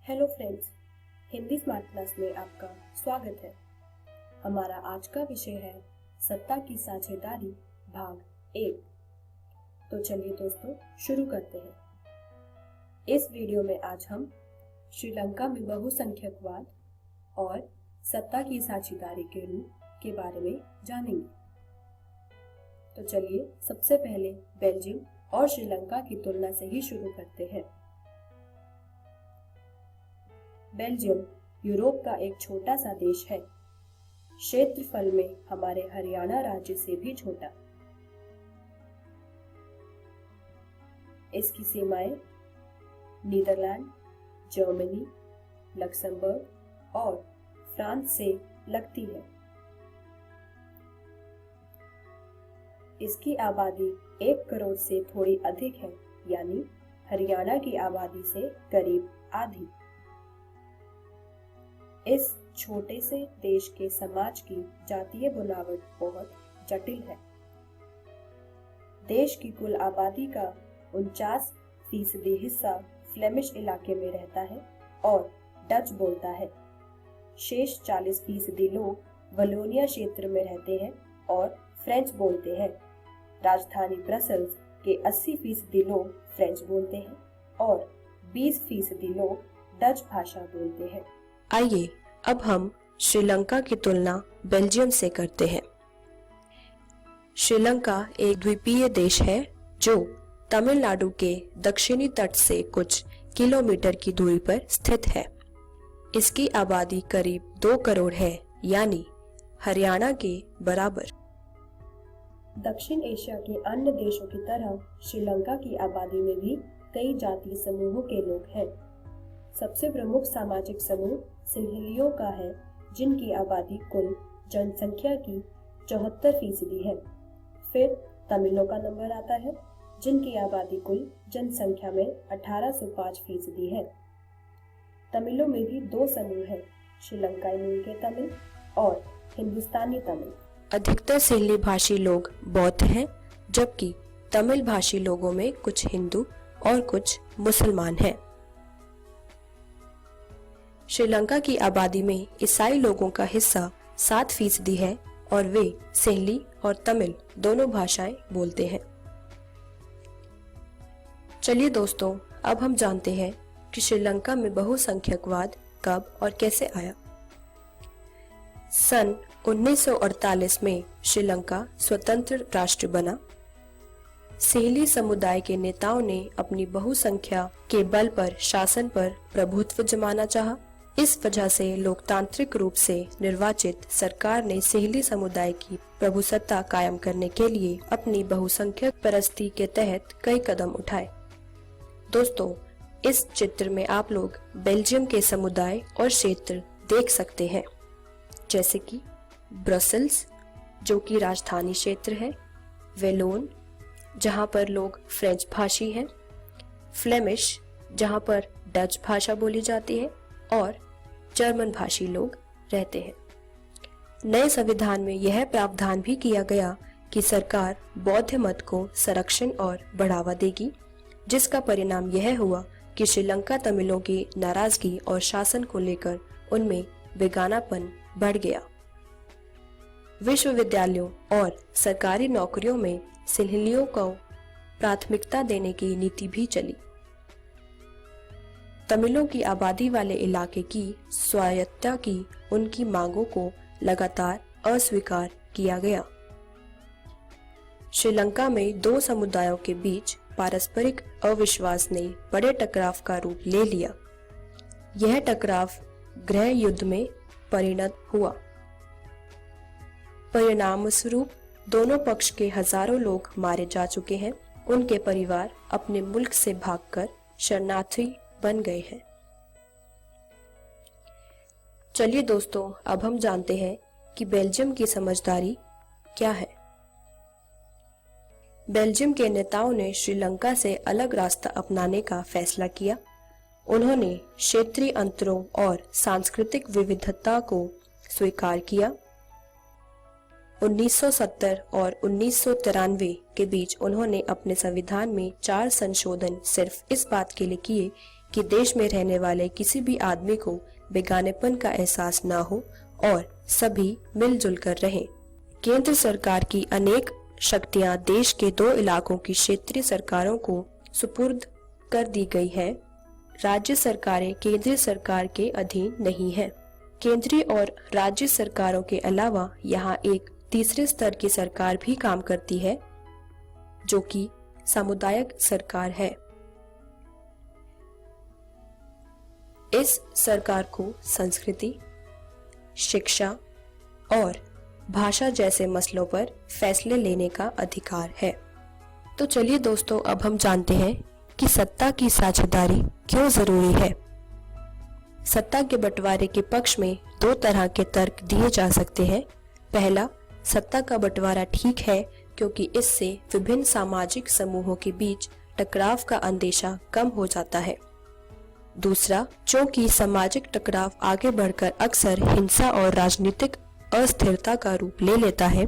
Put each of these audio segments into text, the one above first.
Hello friends, Hindi smart class में आपका स्वागत है। हमारा आज का विषय है सत्ता की साझेदारी भाग 1। तो चलिए दोस्तों शुरू करते हैं। इस वीडियो में आज हम श्रीलंका में बहुसंख्यकवाद और सत्ता की साझेदारी के रूप के बारे में जानेंगे। तो चलिए सबसे पहले बेल्जियम और श्रीलंका की तुलना से ही शुरू करते हैं। बेल्जियम यूरोप का एक छोटा सा देश है, क्षेत्रफल में हमारे हरियाणा राज्य से भी छोटा। इसकी सीमाएं नीदरलैंड, जर्मनी, लक्समबर्ग और फ्रांस से लगती है। इसकी आबादी 1 करोड़ से थोड़ी अधिक है, यानी हरियाणा की आबादी से करीब आधी। इस छोटे से देश के समाज की जातीय बनावट बहुत जटिल है। देश की कुल आबादी का 49% हिस्सा फ्लेमिश इलाके में रहता है और डच बोलता है। शेष 40% लोग वलोनिया क्षेत्र में रहते हैं और फ्रेंच बोलते हैं। राजधानी ब्रसेल्स के 80% लोग फ्रेंच बोलते हैं और 20% लोग डच भाषा बोलते हैं। आइए अब हम श्रीलंका की तुलना बेल्जियम से करते हैं। श्रीलंका एक द्वीपीय देश है जो तमिलनाडु के दक्षिणी तट से कुछ किलोमीटर की दूरी पर स्थित है। इसकी आबादी करीब 2 करोड़ है, यानी हरियाणा के बराबर। दक्षिण एशिया के अन्य देशों की तरह श्रीलंका की आबादी में भी कई जातीय समूहों के लोग हैं। सबसे प्रमुख सामाजिक समूह सिंहलियों का है, जिनकी आबादी कुल जनसंख्या की 74% है। फिर तमिलों का नंबर आता है, जिनकी आबादी कुल जनसंख्या में 1805% है। तमिलों में भी 2 समूह हैं, श्रीलंकाई मूल के तमिल और हिंदुस्तानी तमिल। अधिकतर सिंहली भाषी लोग बौद्ध हैं, जबकि तमिल भाषी लोगों में कुछ हिंदू और कुछ मुसलमान हैं। श्रीलंका की आबादी में ईसाई लोगों का हिस्सा 7% है और वे सिंहली और तमिल दोनों भाषाएं बोलते हैं। चलिए दोस्तों, अब हम जानते हैं कि श्रीलंका में बहुसंख्यकवाद कब और कैसे आया। सन 1948 में श्रीलंका स्वतंत्र राष्ट्र बना। सिंहली समुदाय के नेताओं ने अपनी बहुसंख्या के बल पर शासन पर प्रभुत्व जमाना चाहा। इस वजह से लोकतांत्रिक रूप से निर्वाचित सरकार ने सिंहली समुदाय की प्रभुसत्ता कायम करने के लिए अपनी बहुसंख्यक परस्ती के तहत कई कदम उठाए। दोस्तों, इस चित्र में आप लोग बेल्जियम के समुदाय और क्षेत्र देख सकते हैं, जैसे कि ब्रसेल्स जो कि राजधानी क्षेत्र है, वेलोन जहां पर लोग फ्रेंच भाषी हैं, फ्लेमिश जहां पर डच भाषा बोली जाती है और जर्मन भाषी लोग रहते हैं। नए संविधान में यह प्रावधान भी किया गया कि सरकार बौद्ध मत को संरक्षण और बढ़ावा देगी, जिसका परिणाम यह हुआ कि श्रीलंका तमिलों की नाराजगी और शासन को लेकर उनमें बेगानापन बढ़ गया। विश्वविद्यालयों और सरकारी नौकरियों में सिंहलियों को प्राथमिकता देने की नीति भी चली। तमिलों की आबादी वाले इलाके की स्वायत्तता की उनकी मांगों को लगातार अस्वीकार किया गया। श्रीलंका में 2 समुदायों के बीच पारस्परिक अविश्वास ने बड़े टकराव का रूप ले लिया। यह टकराव गृह युद्ध में परिणत हुआ। परिणाम स्वरूप दोनों पक्ष के हजारों लोग मारे जा चुके हैं। उनके परिवार अपने मुल्क से भागकर शरणार्थी बन गए हैं। चलिए दोस्तों, अब हम जानते हैं कि बेल्जियम की समझदारी क्या है। बेल्जियम के नेताओं ने श्रीलंका से अलग रास्ता अपनाने का फैसला किया। उन्होंने क्षेत्रीय अंतरों और सांस्कृतिक विविधता को स्वीकार किया। 1970 और 1993 के बीच उन्होंने अपने संविधान में 4 संशोधन सिर्फ इस बात के लिए किए कि देश में रहने वाले किसी भी आदमी को बेगानेपन का एहसास ना हो और सभी मिलजुल कर रहें। केंद्र सरकार की अनेक शक्तियां देश के 2 इलाकों की क्षेत्रीय सरकारों को सुपुर्द कर दी गई है। राज्य सरकारें केंद्रीय सरकार के अधीन नहीं है। केंद्रीय और राज्य सरकारों के अलावा यहाँ एक तीसरे स्तर की सरकार भी काम करती है, जो कि सामुदायिक सरकार है। इस सरकार को संस्कृति, शिक्षा और भाषा जैसे मसलों पर फैसले लेने का अधिकार है। तो चलिए दोस्तों, अब हम जानते हैं कि सत्ता की साझेदारी क्यों जरूरी है। सत्ता के बंटवारे के पक्ष में 2 तरह के तर्क दिए जा सकते हैं। पहला, सत्ता का बंटवारा ठीक है क्योंकि इससे विभिन्न सामाजिक समूहों के बीच टकराव का अंदेशा कम हो जाता है। दूसरा, क्योंकि सामाजिक टकराव आगे बढ़कर अक्सर हिंसा और राजनीतिक अस्थिरता का रूप ले लेता है,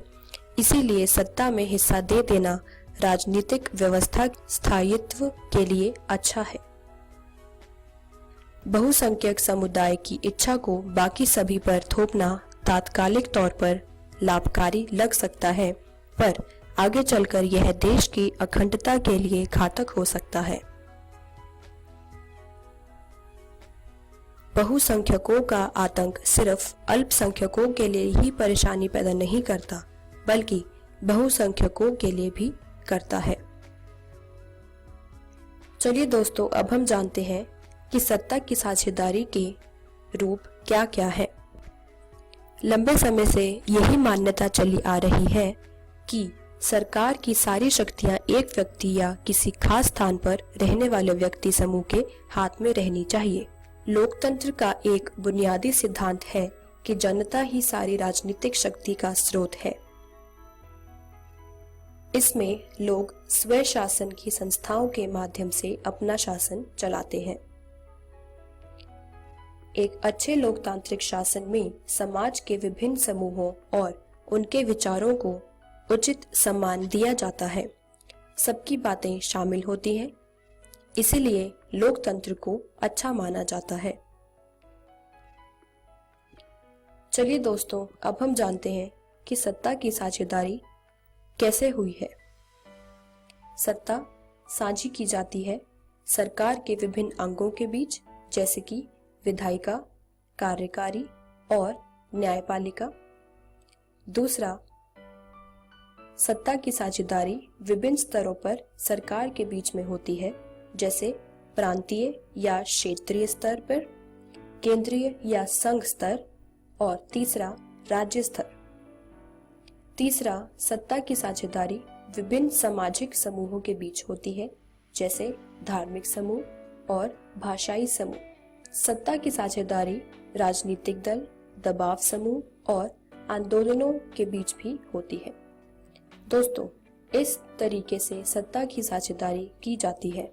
इसीलिए सत्ता में हिस्सा दे देना राजनीतिक व्यवस्था स्थायित्व के लिए अच्छा है। बहुसंख्यक समुदाय की इच्छा को बाकी सभी पर थोपना तात्कालिक तौर पर लाभकारी लग सकता है, पर आगे चलकर यह देश की अखंडता के लिए घातक हो सकता है। बहुसंख्यकों का आतंक सिर्फ अल्पसंख्यकों के लिए ही परेशानी पैदा नहीं करता, बल्कि बहुसंख्यकों के लिए भी करता है। चलिए दोस्तों, अब हम जानते हैं कि सत्ता की साझेदारी के रूप क्या क्या है। लंबे समय से यही मान्यता चली आ रही है कि सरकार की सारी शक्तियां एक व्यक्ति या किसी खास स्थान पर रहने वाले व्यक्ति समूह के हाथ में रहनी चाहिए। लोकतंत्र का एक बुनियादी सिद्धांत है कि जनता ही सारी राजनीतिक शक्ति का स्रोत है। इसमें लोग स्वयं शासन की संस्थाओं के माध्यम से अपना शासन चलाते हैं। एक अच्छे लोकतांत्रिक शासन में समाज के विभिन्न समूहों और उनके विचारों को उचित सम्मान दिया जाता है। सबकी बातें शामिल होती हैं, इसीलिए लोकतंत्र को अच्छा माना जाता है। चलिए दोस्तों, अब हम जानते हैं कि सत्ता की साझेदारी कैसे हुई है। सत्ता साझी की जाती है सरकार के विभिन्न अंगों के बीच, जैसे कि विधायिका, कार्यकारी और न्यायपालिका। दूसरा, सत्ता की साझेदारी विभिन्न स्तरों पर सरकार के बीच में होती है, जैसे प्रांतीय या क्षेत्रीय स्तर पर, केंद्रीय या संघ स्तर, और तीसरा राज्य स्तर। तीसरा, सत्ता की साझेदारी विभिन्न सामाजिक समूहों के बीच होती है, जैसे धार्मिक समूह और भाषाई समूह। सत्ता की साझेदारी राजनीतिक दल, दबाव समूह और आंदोलनों के बीच भी होती है। दोस्तों, इस तरीके से सत्ता की साझेदारी की जाती है।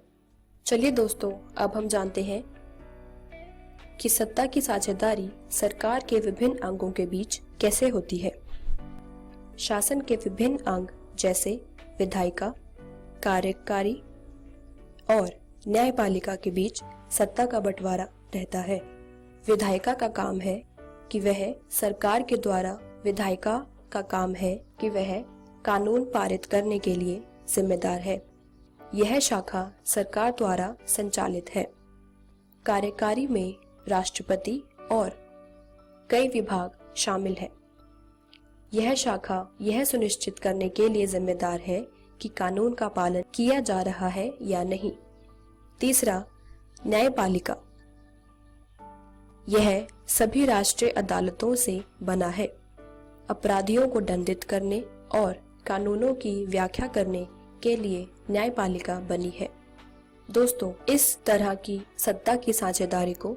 चलिए दोस्तों, अब हम जानते हैं कि सत्ता की साझेदारी सरकार के विभिन्न अंगों के बीच कैसे होती है। शासन के विभिन्न अंग जैसे विधायिका, कार्यकारी और न्यायपालिका के बीच सत्ता का बंटवारा रहता है। विधायिका का काम है कि वह सरकार के द्वारा विधायिका का काम है कि वह कानून पारित करने के लिए जिम्मेदार है। यह शाखा सरकार द्वारा संचालित है। कार्यकारी में राष्ट्रपति और कई विभाग शामिल हैं। यह शाखा यह सुनिश्चित करने के लिए जिम्मेदार है कि कानून का पालन किया जा रहा है या नहीं। तीसरा, न्यायपालिका। यह सभी राष्ट्रीय अदालतों से बना है। अपराधियों को दंडित करने और कानूनों की व्याख्या करने के लिए न्यायपालिका बनी है। दोस्तों, इस तरह की सत्ता की साझेदारी को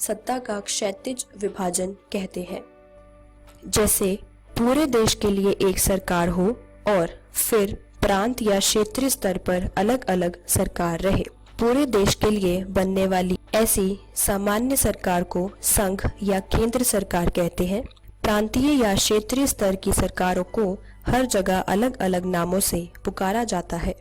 सत्ता का क्षैतिज विभाजन कहते हैं। जैसे पूरे देश के लिए एक सरकार हो और फिर प्रांत या क्षेत्रीय स्तर पर अलग अलग सरकार रहे। पूरे देश के लिए बनने वाली ऐसी सामान्य सरकार को संघ या केंद्र सरकार कहते हैं। प्रांतीय या क्षेत्रीय स्तर की सरकारों को हर जगह अलग अलग नामों से पुकारा जाता है।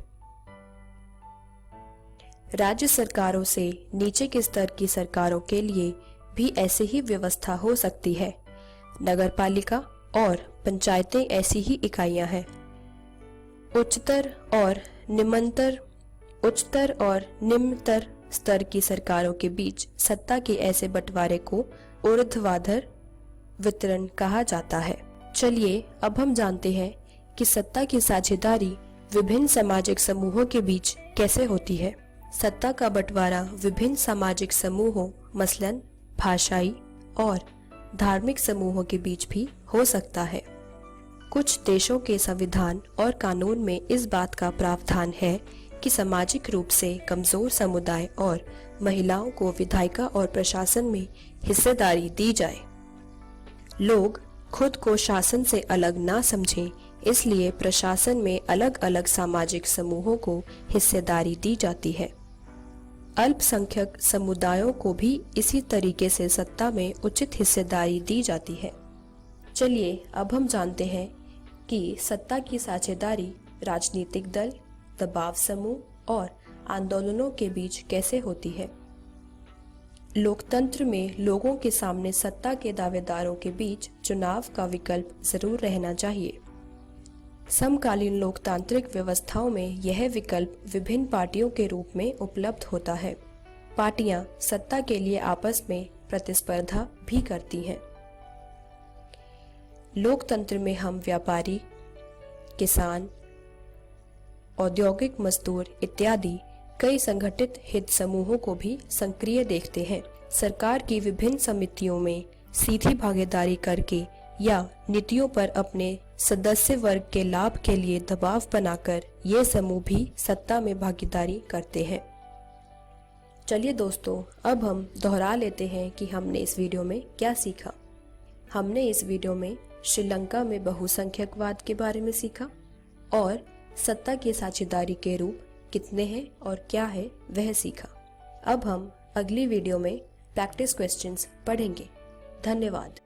राज्य सरकारों से नीचे के स्तर की सरकारों के लिए भी ऐसे ही व्यवस्था हो सकती है। नगरपालिका और पंचायतें ऐसी ही इकाइयां हैं। उच्चतर और निम्नतर स्तर की सरकारों के बीच सत्ता के ऐसे बंटवारे को ऊर्ध्वाधर वितरण कहा जाता है। चलिए अब हम जानते हैं कि सत्ता की साझेदारी विभिन्न सामाजिक समूहों के बीच कैसे होती है। सत्ता का बंटवारा विभिन्न सामाजिक समूहों मसलन भाषाई और धार्मिक समूहों के बीच भी हो सकता है। कुछ देशों के संविधान और कानून में इस बात का प्रावधान है कि सामाजिक रूप से कमजोर समुदाय और महिलाओं को विधायिका और प्रशासन में हिस्सेदारी दी जाए। लोग खुद को शासन से अलग ना समझें, इसलिए प्रशासन में अलग अलग सामाजिक समूहों को हिस्सेदारी दी जाती है। अल्पसंख्यक समुदायों को भी इसी तरीके से सत्ता में उचित हिस्सेदारी दी जाती है। चलिए अब हम जानते हैं कि सत्ता की साझेदारी राजनीतिक दल, दबाव समूह और आंदोलनों के बीच कैसे होती है। लोकतंत्र में लोगों के सामने सत्ता के दावेदारों के बीच चुनाव का विकल्प जरूर रहना चाहिए। समकालीन लोकतांत्रिक व्यवस्थाओं में यह विकल्प विभिन्न पार्टियों के रूप में उपलब्ध होता है। पार्टियां सत्ता के लिए आपस में प्रतिस्पर्धा भी करती हैं। लोकतंत्र में हम व्यापारी, किसान, औद्योगिक मजदूर इत्यादि कई संगठित हित समूहों को भी सक्रिय देखते हैं। सरकार की विभिन्न समितियों में सीधी भागीदारी करके या नीतियों पर अपने सदस्य वर्ग के लाभ के लिए दबाव बनाकर ये समूह भी सत्ता में भागीदारी करते हैं। चलिए दोस्तों, अब हम दोहरा लेते हैं कि हमने इस वीडियो में क्या सीखा। हमने इस वीडियो में श्रीलंका में बहुसंख्यकवाद के बारे में सीखा और सत्ता की साझेदारी के रूप कितने हैं और क्या है वह सीखा। अब हम अगली वीडियो में प्रैक्टिस क्वेश्चंस पढ़ेंगे। धन्यवाद।